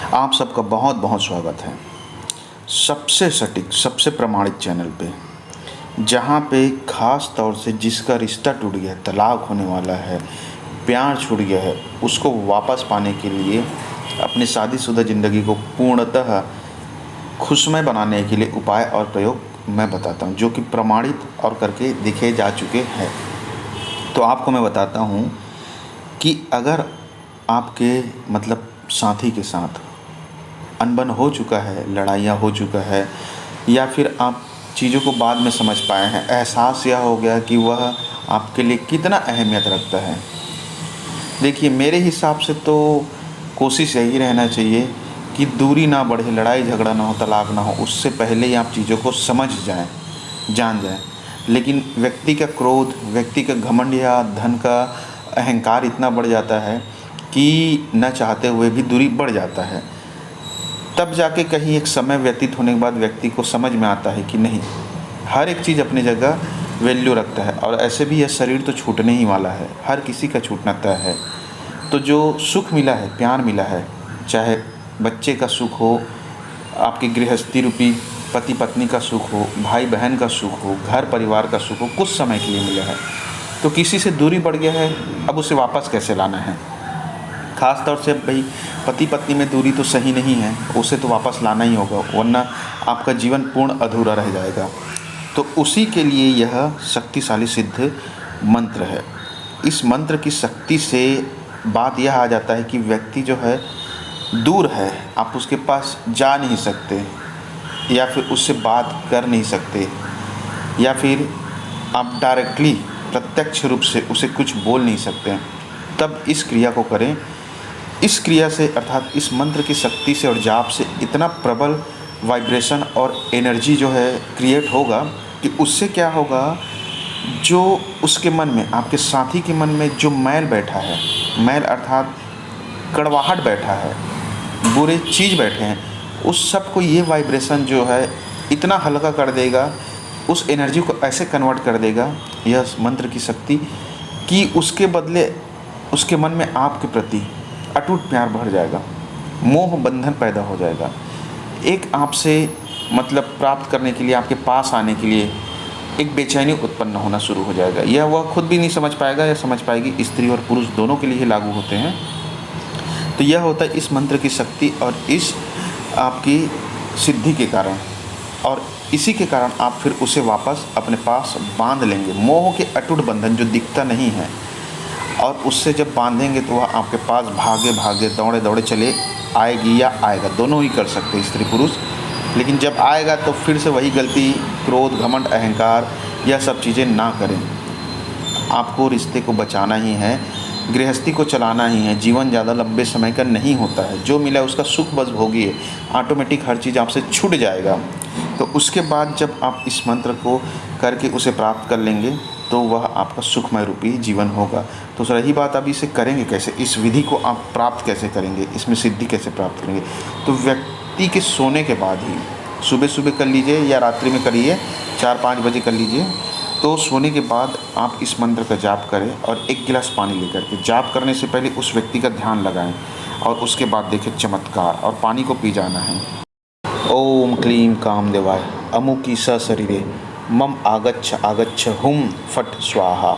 आप सबका बहुत बहुत स्वागत है सबसे सटीक, सबसे प्रमाणित चैनल पे, जहाँ पे ख़ास तौर से जिसका रिश्ता टूट गया है, तलाक होने वाला है, प्यार छूट गया है, उसको वापस पाने के लिए अपनी शादीशुदा ज़िंदगी को पूर्णतः खुशमय बनाने के लिए उपाय और प्रयोग मैं बताता हूँ, जो कि प्रमाणित और करके दिखे जा चुके हैं। तो आपको मैं बताता हूँ कि अगर आपके साथी के साथ अनबन हो चुका है, लड़ाइयाँ हो चुका है, या फिर आप चीज़ों को बाद में समझ पाए हैं, एहसास यह हो गया कि वह आपके लिए कितना अहमियत रखता है। देखिए, मेरे हिसाब से तो कोशिश यही रहना चाहिए कि दूरी ना बढ़े, लड़ाई झगड़ा ना हो, तलाक ना हो, उससे पहले ही आप चीज़ों को समझ जाएं, जान जाएं। लेकिन व्यक्ति का क्रोध, व्यक्ति का घमंड या धन का अहंकार इतना बढ़ जाता है कि न चाहते हुए भी दूरी बढ़ जाता है। तब जाके कहीं एक समय व्यतीत होने के बाद व्यक्ति को समझ में आता है कि नहीं, हर एक चीज़ अपनी जगह वैल्यू रखता है, और ऐसे भी यह शरीर तो छूटने ही वाला है, हर किसी का छूटना तय है। तो जो सुख मिला है, प्यार मिला है, चाहे बच्चे का सुख हो, आपकी गृहस्थी रूपी पति पत्नी का सुख हो, भाई बहन का सुख हो, घर परिवार का सुख हो, कुछ समय के लिए मिला है, तो किसी से दूरी बढ़ गया है, अब उसे वापस कैसे लाना है। ख़ास तौर से भाई पति पत्नी में दूरी तो सही नहीं है, उसे तो वापस लाना ही होगा, वरना आपका जीवन पूर्ण अधूरा रह जाएगा। तो उसी के लिए यह शक्तिशाली सिद्ध मंत्र है। इस मंत्र की शक्ति से बात यह आ जाता है कि व्यक्ति जो है दूर है, आप उसके पास जा नहीं सकते, या फिर उससे बात कर नहीं सकते, या फिर आप डायरेक्टली प्रत्यक्ष रूप से उसे कुछ बोल नहीं सकते, तब इस क्रिया को करें। इस क्रिया से अर्थात इस मंत्र की शक्ति से और जाप से इतना प्रबल वाइब्रेशन और एनर्जी जो है क्रिएट होगा कि उससे क्या होगा, जो उसके मन में, आपके साथी के मन में जो मैल बैठा है, मैल अर्थात कड़वाहट बैठा है, बुरे चीज़ बैठे हैं, उस सब को ये वाइब्रेशन जो है इतना हल्का कर देगा, उस एनर्जी को ऐसे कन्वर्ट कर देगा यह मंत्र की शक्ति, कि उसके बदले उसके मन में आपके प्रति अटूट प्यार भर जाएगा, मोह बंधन पैदा हो जाएगा। एक आपसे प्राप्त करने के लिए, आपके पास आने के लिए एक बेचैनी उत्पन्न होना शुरू हो जाएगा। यह वह खुद भी नहीं समझ पाएगा, या समझ पाएगी, स्त्री और पुरुष दोनों के लिए ही लागू होते हैं। तो यह होता है इस मंत्र की शक्ति और इस आपकी सिद्धि के कारण, और इसी के कारण आप फिर उसे वापस अपने पास बांध लेंगे। मोह के अटूट बंधन जो दिखता नहीं है, और उससे जब बांधेंगे तो वह आपके पास भागे भागे दौड़े दौड़े चले आएगी, या आएगा, दोनों ही कर सकते हैं स्त्री पुरुष। लेकिन जब आएगा तो फिर से वही गलती, क्रोध, घमंड, अहंकार, यह सब चीज़ें ना करें। आपको रिश्ते को बचाना ही है, गृहस्थी को चलाना ही है। जीवन ज़्यादा लंबे समय का नहीं होता है, जो मिला उसका सुख बस भोगिए, ऑटोमेटिक हर चीज़ आपसे छूट जाएगा। तो उसके बाद जब आप इस मंत्र को करके उसे प्राप्त कर लेंगे तो वह आपका सुखमय रूपी जीवन होगा। तो रही बात, अब इसे करेंगे कैसे, इस विधि को आप प्राप्त कैसे करेंगे, इसमें सिद्धि कैसे प्राप्त करेंगे। तो व्यक्ति के सोने के बाद ही, सुबह सुबह कर लीजिए या रात्रि में करिए, 4-5 बजे कर लीजिए। तो सोने के बाद आप इस मंत्र का जाप करें, और 1 गिलास पानी लेकर के, जाप करने से पहले उस व्यक्ति का ध्यान लगाएं, और उसके बाद देखें चमत्कार, और पानी को पी जाना है। ओम क्लीं कामदेवाय अमुकी सशरीरे मम आगच्छ आगच्छ हुम फट स्वाहा।